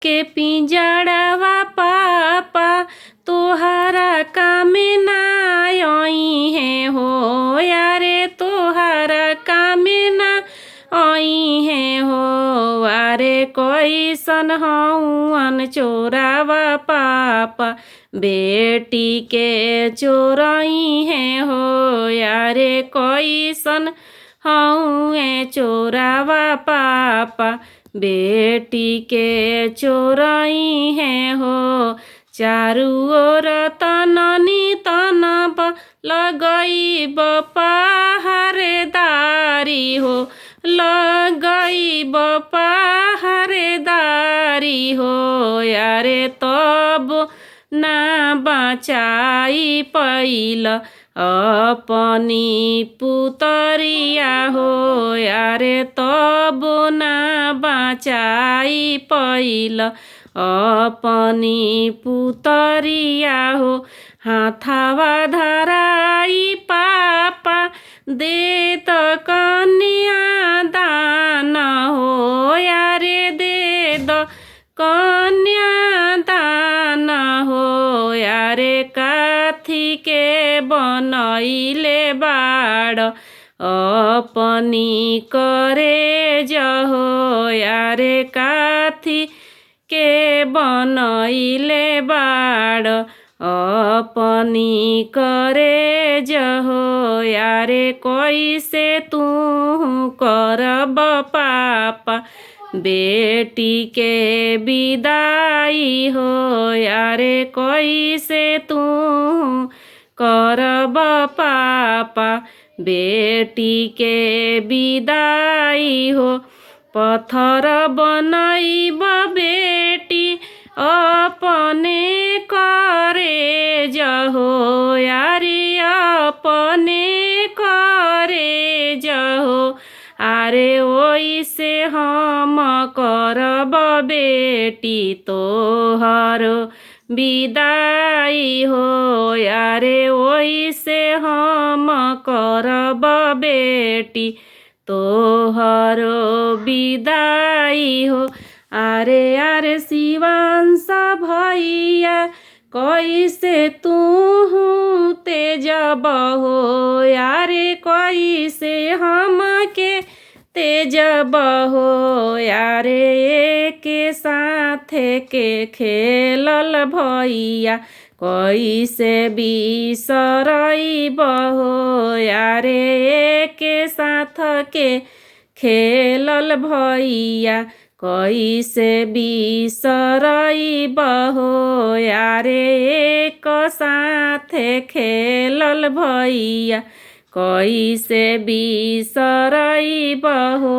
के पिंजड़वा पापा तोहरा काम ना आई है हो यारे तोहरा काम ना आई है हो अरे कैसन हवन चोरावा पापा बेटी के चोरई है हो यारे कैसन हउए चोरावा पापा बेटी के चोरई है हो चारू ओर तननी तनब लगई पहरेदारी हो लगई पहरेदारी हो यारे तब ना बचाई पैल अपनी पुतरिया हो यारे तब ना बचाई पैल अपनी पुतरिया हो हाथावा धराई पापा दे त कन्या दान हो यारे दे द कन्या दान हो यारे काथी के बनैले बाड़ अपनी करे जहो यारे काथी के बनैले बाड़ अपनी करे जहो यारे कैसे तू करब पापा बेटी के विदाई हो यारे कैसे तू करब पापा बेटी के विदाई हो पत्थर बनैब बेटी अपने करे जहो यारे अपने करे जहो अरे ओइसे हम करब बेटी तोहर विदाई हो यारे ओइसे हम करब बेटी तोहर विदाई हो अरे अरे शिवांश भैया कैसे तू तेजब हो यारे कैसे हमके तेजब हो यारे के साथ के खेलल भैया कैसे बिसरइब हो यारे के साथ के खेलल भैया कैसे बिसरइब हो यारे एक साथ खेलल भैया कैसे बिसरइब हो।